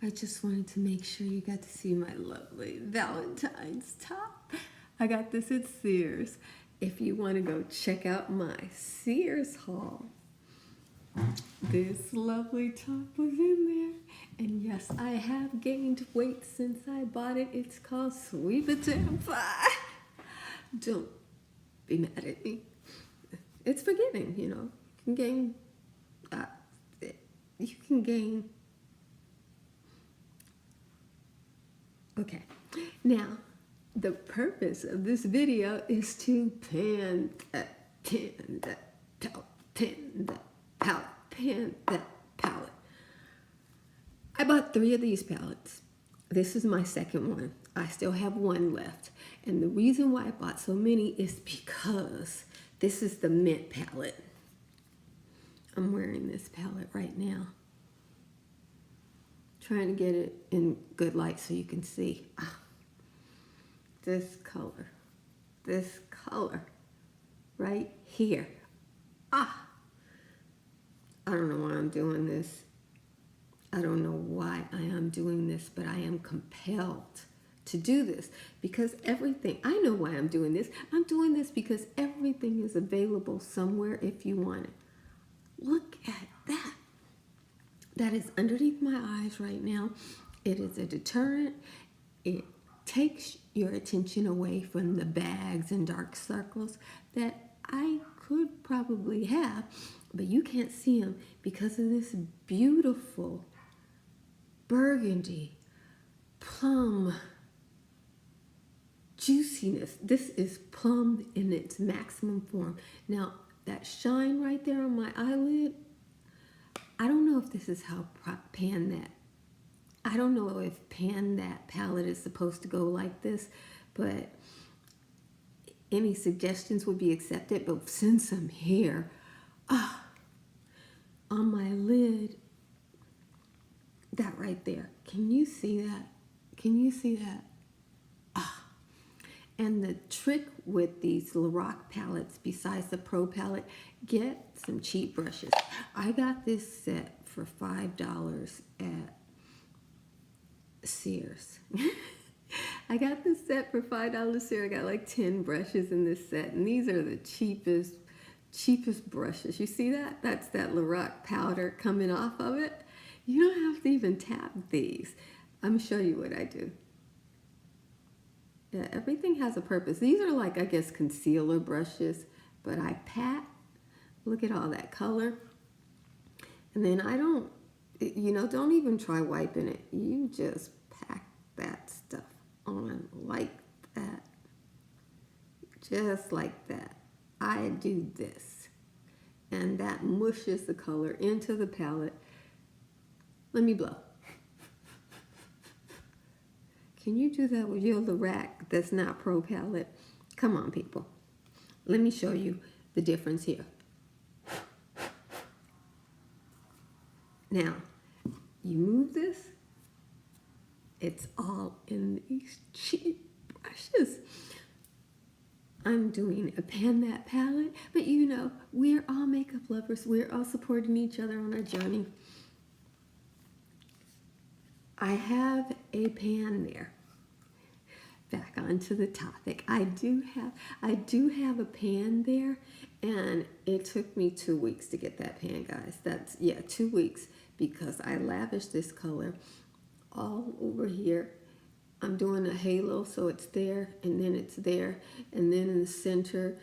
I just wanted to make sure you got to see my lovely Valentine's top. I got this at Sears. If you want to go check out my Sears haul, this lovely top was in there. And yes, I have gained weight since I bought it. It's called Sweet Potato Pie. Don't be mad at me. It's forgiving, you know. You can gain, you can gain. Okay, now the purpose of this video is to pan that palette. I bought 3 of these palettes. This is my second one. I still have one left. And the reason why I bought so many is because this is the mint palette. I'm wearing this palette right now. Trying to get it in good light so you can see. This color right here. I don't know why I'm doing this. I don't know why I am doing this, but I am compelled to do this because everything, I know why I'm doing this. I'm doing this because everything is available somewhere if you want it. Look at that. That is underneath my eyes right now. It is a deterrent. It takes your attention away from the bags and dark circles that I could probably have, but you can't see them because of this beautiful burgundy plum juiciness. This is plum in its maximum form. Now, that shine right there on my eyelid, I don't know if this is how I don't know if pan that palette is supposed to go like this, but any suggestions would be accepted. But since I'm here, on my lid, that right there, can you see that? Can you see that? And the trick with these Lorac palettes, besides the Pro palette, get some cheap brushes. I got this set for $5 at Sears. I got this set for $5 at Sears. I got like 10 brushes in this set, and these are the cheapest brushes. You see that? That's that Lorac powder coming off of it. You don't have to even tap these. I'm gonna show you what I do. Yeah, everything has a purpose. These are like, I guess, concealer brushes, but I pat. Look at all that color. And then I don't, don't even try wiping it. You just pack that stuff on like that. Just like that. I do this. And that mushes the color into the palette. Let me blow. Can you do that with your Lorac that's not Pro palette? Come on, people. Let me show you the difference here. Now, you move this, it's all in these cheap brushes. I'm doing a pan that palette, but we're all makeup lovers. We're all supporting each other on our journey. I have a pan there. Back onto the topic. I do have a pan there, and it took me 2 weeks to get that pan, guys. 2 weeks, because I lavished this color all over here. I'm doing a halo, so it's there, and then it's there, and then in the center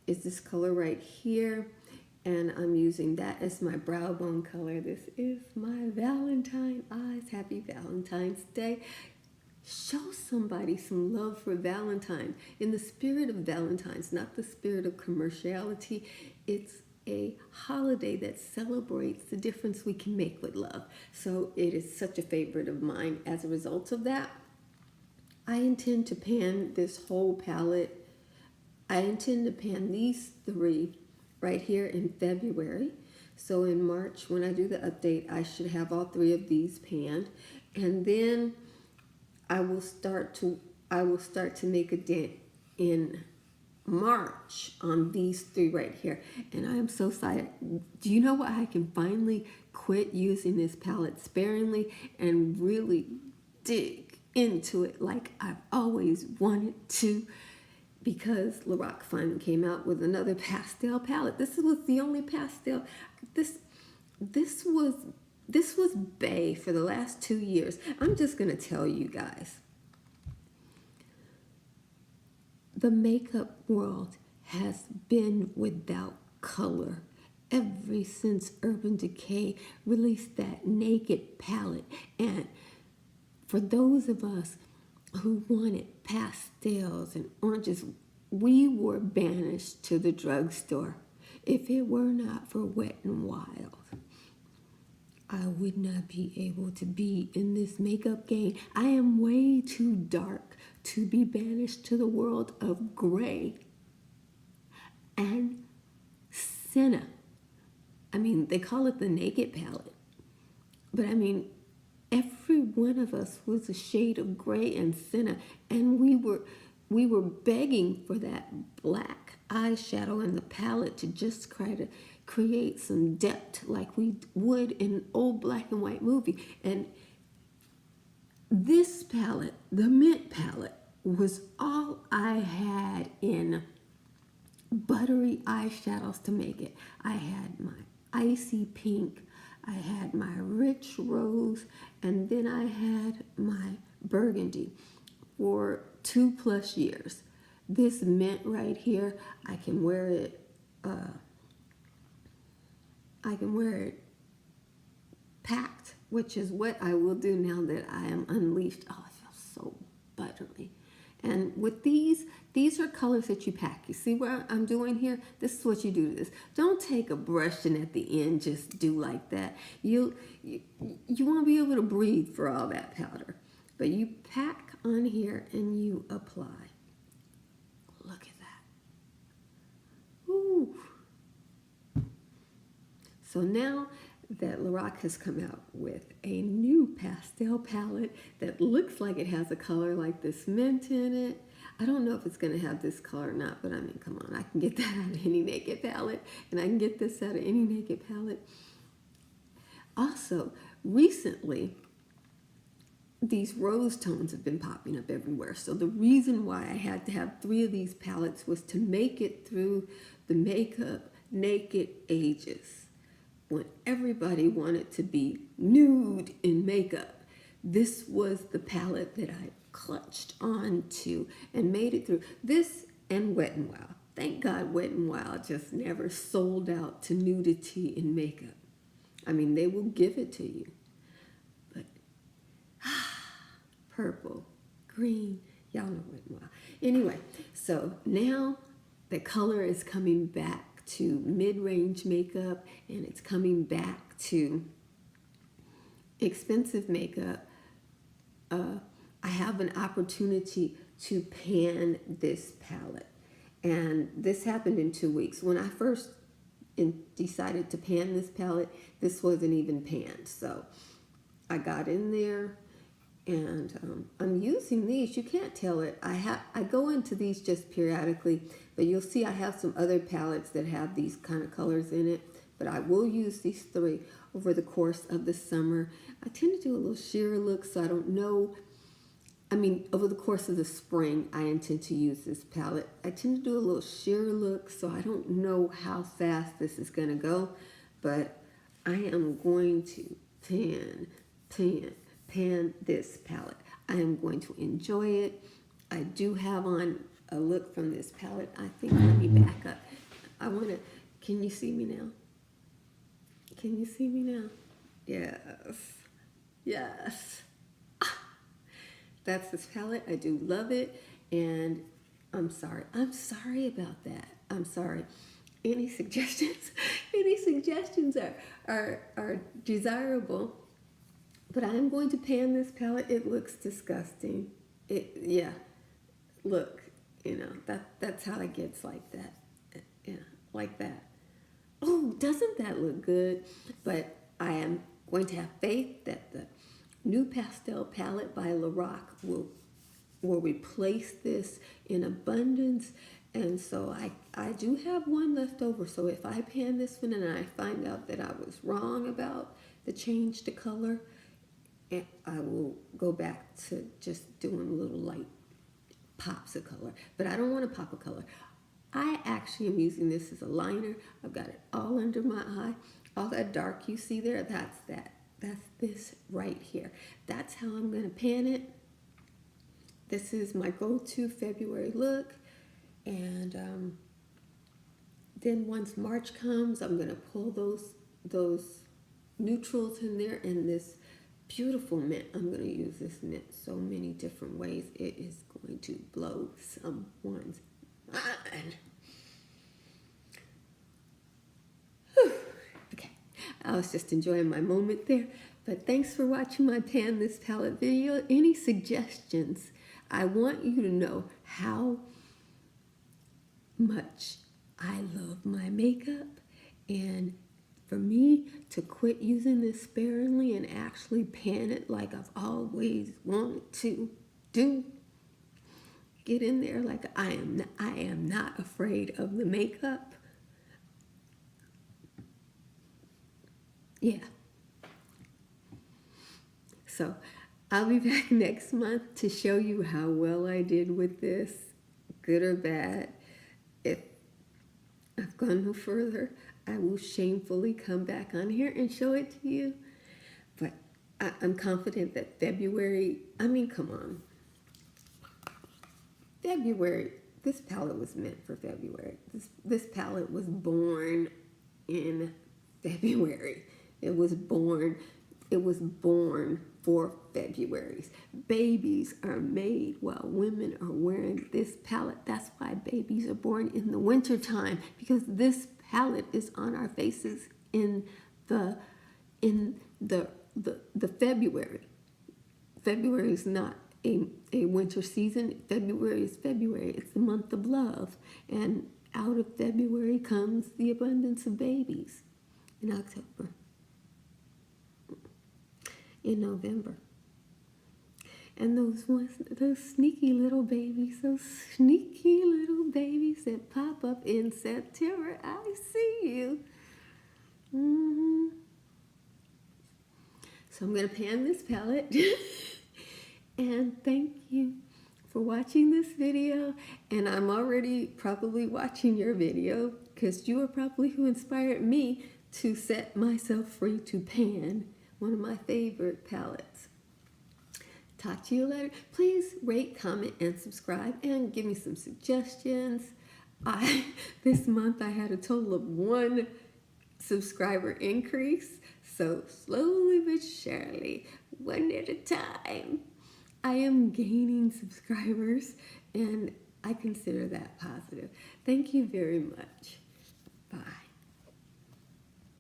is this color right here, and I'm using that as my brow bone color. This is my Valentine eyes. Happy Valentine's Day. Show somebody some love for Valentine in the spirit of Valentine's, not the spirit of commerciality. It's a holiday that celebrates the difference we can make with love. So it is such a favorite of mine. As a result of that, I intend to pan this whole palette. I intend to pan these 3 right here in February. So in March, when I do the update, I should have all 3 of these panned. And then I will start to make a dent in march on these three right here. And I am so excited. Do you know what? I can finally quit using this palette sparingly and really dig into it like I've always wanted to, because Lorac finally came out with another pastel palette. This was the only pastel. This was Bay for the last 2 years. I'm just gonna tell you guys. The makeup world has been without color ever since Urban Decay released that Naked palette. And for those of us who wanted pastels and oranges, we were banished to the drugstore. If it were not for Wet n Wild, I would not be able to be in this makeup game. I am way too dark to be banished to the world of gray and senna. I mean, they call it the Naked palette, but I mean, every one of us was a shade of gray and senna, and we were begging for that black eyeshadow in the palette to just try to create some depth like we would in an old black and white movie. And this palette, the mint palette, was all I had in buttery eyeshadows to make it. I had my icy pink, I had my rich rose, and then I had my burgundy for 2+ years. This mint right here, I can wear it packed, which is what I will do now that I am unleashed. Oh, it feels so buttery. And with these are colors that you pack. You see what I'm doing here? This is what you do to this. Don't take a brush and at the end just do like that. You won't be able to breathe for all that powder. But you pack on here and you apply. Look at that. Ooh. So now that Lorac has come out with a new pastel palette that looks like it has a color like this mint in it. I don't know if it's going to have this color or not, but I mean, come on, I can get that out of any Naked palette, and I can get this out of any Naked palette. Also, recently, these rose tones have been popping up everywhere. So the reason why I had to have 3 of these palettes was to make it through the makeup naked ages, when everybody wanted to be nude in makeup. This was the palette that I clutched on to and made it through. This and Wet n Wild. Thank God Wet n Wild just never sold out to nudity in makeup. I mean, they will give it to you. But purple, green, y'all know Wet n Wild. Anyway, so now the color is coming back to mid-range makeup, and it's coming back to expensive makeup. I have an opportunity to pan this palette, and this happened in 2 weeks. When I first decided to pan this palette, this wasn't even panned. So I got in there, and I'm using these. You can't tell it. I go into these just periodically, but you'll see I have some other palettes that have these kind of colors in it. But I will use these 3 over the course of the summer. I tend to do a little sheer look, so I don't know. I mean, over the course of the spring, I intend to use this palette. I tend to do a little sheer look, so I don't know how fast this is going to go. But I am going to pan this palette. I am going to enjoy it. I do have on a look from this palette. I think, let me back up. Can you see me now? Can you see me now? Yes. Yes. That's this palette. I do love it. And I'm sorry about that. I'm sorry. Any suggestions? Any suggestions are desirable. But I'm going to pan this palette. It looks disgusting. Yeah. Look, that's how it gets like that. Yeah, like that. Oh, doesn't that look good? But I am going to have faith that the new pastel palette by Lorac will replace this in abundance, And so I do have one left over. So if I pan this one and I find out that I was wrong about the change to color, I will go back to just doing little light pops of color. But I don't want to pop a color. I actually am using this as a liner. I've got it all under my eye. All that dark you see there, that's that. That's this right here. That's how I'm going to pan it. This is my go-to February look. And then once March comes, I'm going to pull those neutrals in there, and this beautiful mint. I'm going to use this mint so many different ways. It is going to blow someone's mind. Whew. Okay, I was just enjoying my moment there. But thanks for watching my Pan This Palette video. Any suggestions? I want you to know how much I love my makeup, and for me to quit using this sparingly and actually pan it like I've always wanted to do, get in there like I am not afraid of the makeup. Yeah. So I'll be back next month to show you how well I did with this, good or bad. If I've gone no further, I will shamefully come back on here and show it to you. But I'm confident that February, I mean, come on. February, this palette was meant for February. This palette was born in February. It was born for Februaries. Babies are made while women are wearing this palette. That's why babies are born in the winter time, because this palette is on our faces in the February. February is not a winter season. February is February. It's the month of love. And out of February comes the abundance of babies. In October. In November. And those sneaky little babies that pop up in September. I see you. So I'm going to pan this palette. And thank you for watching this video. And I'm already probably watching your video, because you are probably who inspired me to set myself free to pan one of my favorite palettes. Talk to you later. Please rate, comment, and subscribe, and give me some suggestions. This month I had a total of 1 subscriber increase. So slowly but surely, one at a time, I am gaining subscribers, and I consider that positive. Thank you very much. Bye.